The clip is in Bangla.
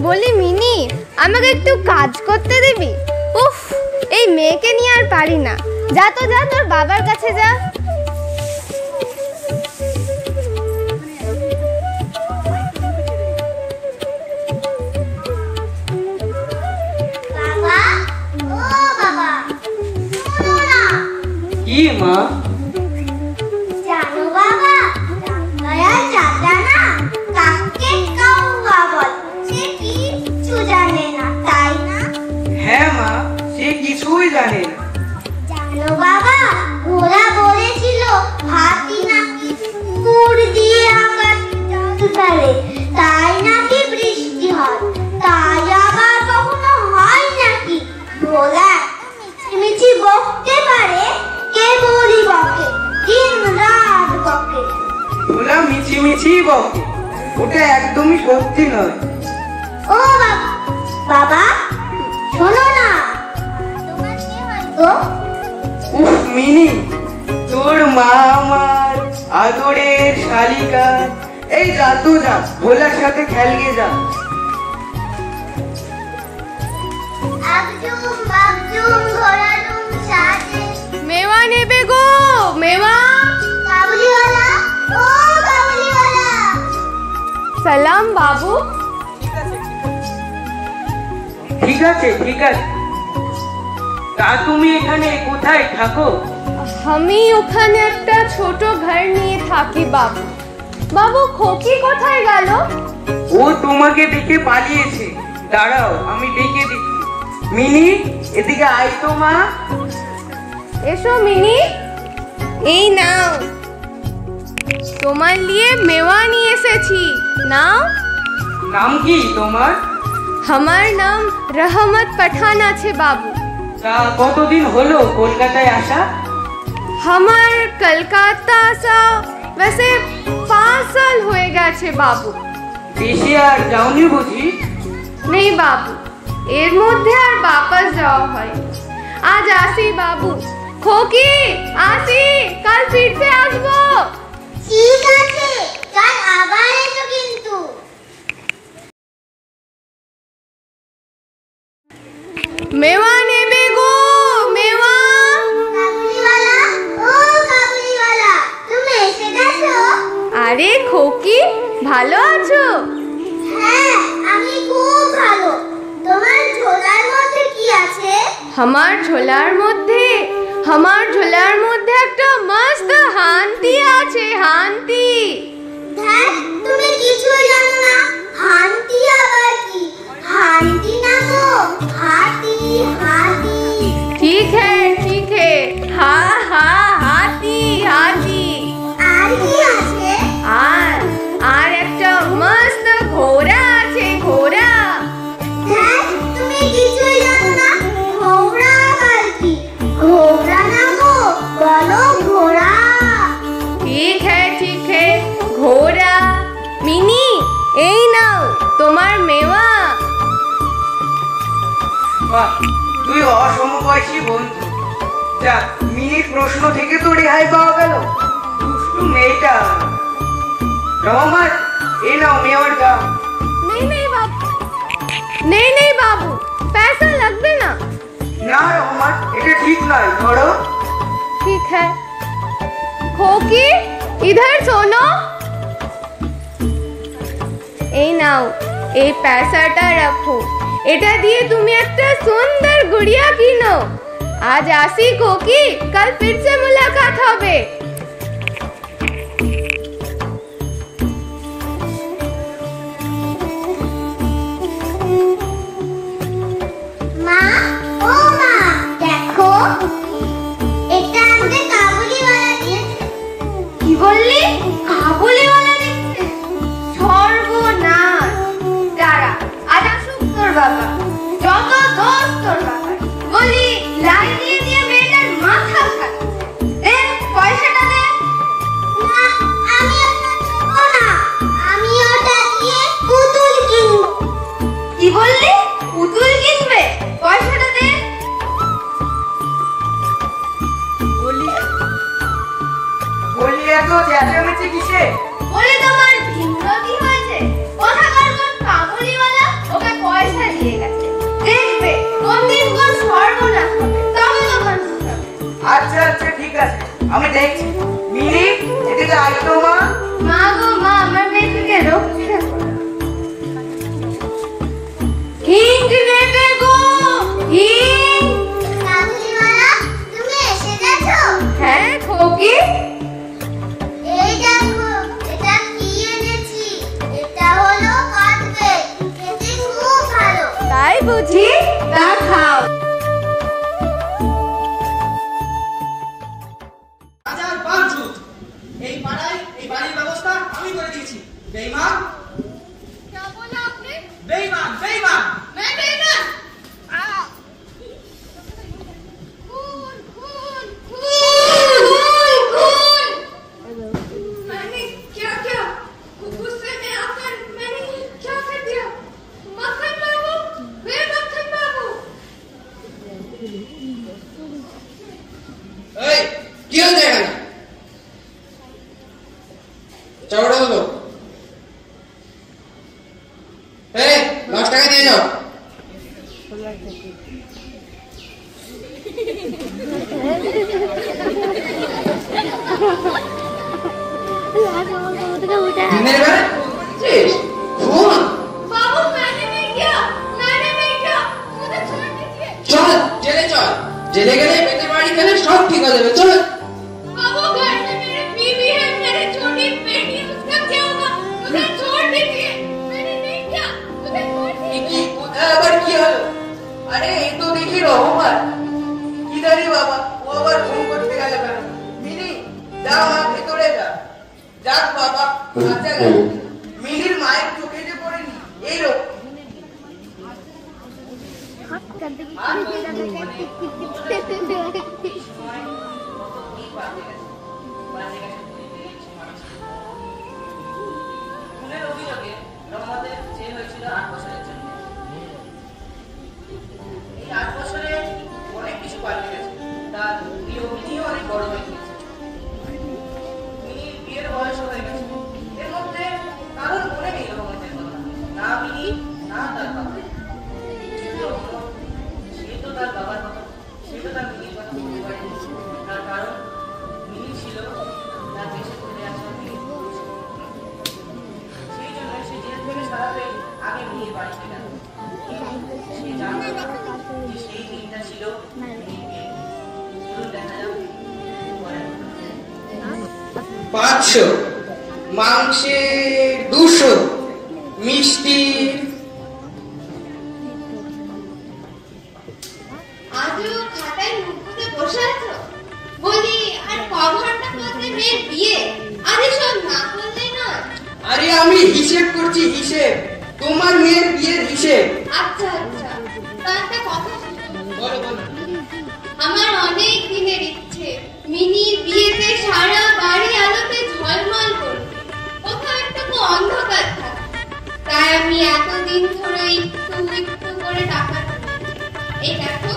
বলি মিনি, আমাকে একটু কাজ করতে দিবি? উফ, এই মেয়েকে নিয়ে আর পারি না। যা তো যা, তোর বাবার কাছে যা। কি মা? জানো বাবা, দয়া চাচা না কাকে কাউয়া বলে, সে কিছু জানে না, তাই না? হ্যাঁ মা, সে কিছুই জানে না। জানো বাবা, ওরা বলেছিল হাতি নাকি সুর দিয়ে আকাশ জাদু ফেলে, তাই নাকি বৃষ্টি হয়। তাই আবার কখনো হয় নাকি? ওরা মিছিমিছি বকতে পারে, কে বলি বকে, দিন রাত বকে। ওরা মিছিমিছি বকে, ওটা একদমই সত্যি নয়। ও বাবা, বাবা শোনো না, তোমার কি হয় গো? উফ মিনি, তোর মা আমার আদরের শালিকা। এই যা তো যা, ভোলার সাথে খেলগে যা। আগজুম বাগজুম ঘোড়ালুম সাজে। মেওয়া নেবে গো, মেওয়া। কাবুলিওয়ালা, ও কাবুলিওয়ালা। সালাম বাবু। ঠিক আছে ঠিক আছে। তা তুমি এখানে কোথায় থাকো? আমি ওখানে একটা ছোট ঘর নিয়ে থাকি বাবু। বাবু, খোকি কোথায় গেল? ও তোমাকে দেখে পালিয়েছে। দাঁড়াও, আমি ডেকে দিই। মিনি, এদিকে আয় তো মা। এসো মিনি, এই নাও, তোমার লিয়ে মেওয়া নিয়ে এসেছি, নাও। নাম কি তোমার? আমার নাম রহমত পাঠান আছে বাবু। তা কতদিন হলো কলকাতায় আসা? আমার কলকাতা আসা वैसे 5 साल হয়ে গেছে বাবু। দেশে আর যাওনি বুঝি? নেই বাবু, এর মধ্যে আর বাপাস যাওয়া হয়। আজ আসি বাবু। খোকি, আসি, কাল ফিরতে আসবো। ঠিক আছে, কাল আবার এসো কিন্তু। মেওয়া নেবে গো, মেওয়া। কাবুলিওয়ালা, ও কাবুলিওয়ালা, তুমি এসে গেছো? আরে খোকি, ভালো আছো? হ্যাঁ, আমি খুব ভালো। তোমার ঝোলার মধ্যে কি আছে? আমার ঝোলার মধ্যে একটা মস্ত হান্তি আছে, হান্তি। ধ্যাৎ, তুমি কিছুই জানো না। হান্তি আবার কি? হান্তি না গো, হাতি, হাতি। ठीक है, हा हा हाथी हाथी। আর কি আছে? আর একটা মস্ত ঘোড়া আছে, ঘোড়া। ধ্যাৎ, তুমি কিছুই জানো না। ঘোড়া আবার কি? ঘোড়া না গো, বলো ঘোড়া। ঠিক है, ঘোড়া। মিনি, এই নাও তোমার মেওয়া। বাহ, তুই অসমবয়সী বন্ধু। যাক, মিনির প্রশ্ন থেকে তো রেহাই পাওয়া গেল। দুষ্টু মেয়েটা। রহমত, এই নাও মেওয়ার দাম। नहीं बाबू, पैसा लगবে না। না রহমত, এটা ঠিক নয়, ধরো। ठीक है। खोकी, इधर শোনো। এই নাও, এই পয়সাটা রাখো। এটা দিয়ে তুমি একটা সুন্দর গুড়িয়া কিনো। আজ আসি खोकी, कल फिर से मुलाकात হবে। মা, ও মা, দেখো, এটা আমাদের কাবুলিওয়ালা দিয়েছে। কি বললি? কাবুলিওয়ালা দিচ্ছে? সর্বনাশ! দাঁড়া, আজ আসুক তোর বাবা। যত দোষ তোর বাবা। বলি, লাই দিয়ে মেয়েটার মাথা খাচ্ছে। দে, পয়সাটা দে। না, আমি ওটা দেবো না। আমি ওটা দিয়ে পুতুল কিনবো। কি বললি? পুতুল কিনবে? পয়সাটা দে। বলি এত চেঁচামেচি কিসে? বলে তোমার ভিন্ন কি হয়েছে? কোথাকার কোন কাবুলিওয়ালা ওকে আমি দেখছি। মিনি এদিকে আসতো মা। মা গো মা, আমার মেয়েটিকে রক্ষা করো। হিন্দি বেবে গো, হিন্দ। কাকুলিওয়ালা, তুমি এসে গেছো? হ্যাঁ খোকি, এই দেখো, এটা কি এনেছি? এটা হলো কাটবে, খেতে খুব ভালো। তাই বুঝি? তা খাও। রাজার বাঞ্ছুত এই পাড়ায় এই বাড়ির ব্যবস্থা আমি করে দিয়েছি। বেঈমান, क्या बोला आपने? বেঈমান, বেঈমান। मैं बेईमान? खून खून खून खून। मैंने क्या किया? गुस्से में आकर मैंने क्या कर दिया? मक्खन बाबू, वे मक्खन बाबू। এই কি হচ্ছে এখানে? চওড়া হলো। এই 10 টাকা দিয়ে যাও। দিনের বেলা বুঝছিস? ফোন बाबू मैंने नहीं किया, मैंने नहीं किया, मुझे छोड़ दीजिए। চল জেলে চল। জেলে গেলে বেতের বাড়ি খেলে সব ঠিক হয়ে যাবে। চল। बाबू घर में मेरी बीवी है, मेरी छोटी बेटी है, उसका क्या होगा? मुझे छोड़ दीजिए, मैंने नहीं किया, मुझे छोड़ কি दीजिए। কোথায় আবার কি হলো? আরে এই তো দেখি রহমান। কি জানি বাবা, ও আবার ফোন করতে গেল কেন? মিনি যা মা ভেতরে যা। যাক বাবা, বাঁচা গেল। মিনির মায়ের চোখে যে পড়েনি এই লোক। খুনের অভিযোগে রহমতের জেল হয়েছিল 8 বছরের জন্য। এই 8 বছরে অনেক কিছু পাল্টে গেছে। তার প্রিয় মিনিও অনেক বড় হয়ে গিয়েছে। মিনির বিয়ের বয়সও হয়ে গেছে। এর মধ্যে কারোর মনে নেই রহমতের কথা। না মিনি, না তার বাবা। কিন্তু সে তো তার বাবার কথা, সে তো তার মিনির কথা বলতে পারেনি। তার কারণ মিনি ছিল তার দেশে ফিরে আসা মেয়ে। সেই জন্য সে জেল থেকে ছাড়া পেয়ে আগে মেয়ের বাড়িতে গেল। সে জানতো না যে সেই দিনটা ছিল মেয়ের বিয়ে। চলুন দেখা যাক পরের ঘটনা। 500 মাংসে 200 মিষ্টি আজও খাতায় মুখ পুঁতে বসে আছো? বলি আর ক ঘন্টা পরে মেয়ের বিয়ে, আজ এসব না করলেই নয়। আরে আমি হিসেব করছি, হিসেব। তোমার মেয়ের বিয়ের হিসেব। আচ্ছা আচ্ছা, তা একটা কথা শুনো। বলো বলো। আমার অনেক দিনের ইচ্ছে মিনির বিয়েতে সারা বাড়ি আলোতে ঝলমল করবে, কোথাও একটু অন্ধকার থাকে। তাই আমি এতদিন ধরে একটু একটু করে টাকা তুলেছি। এই দেখো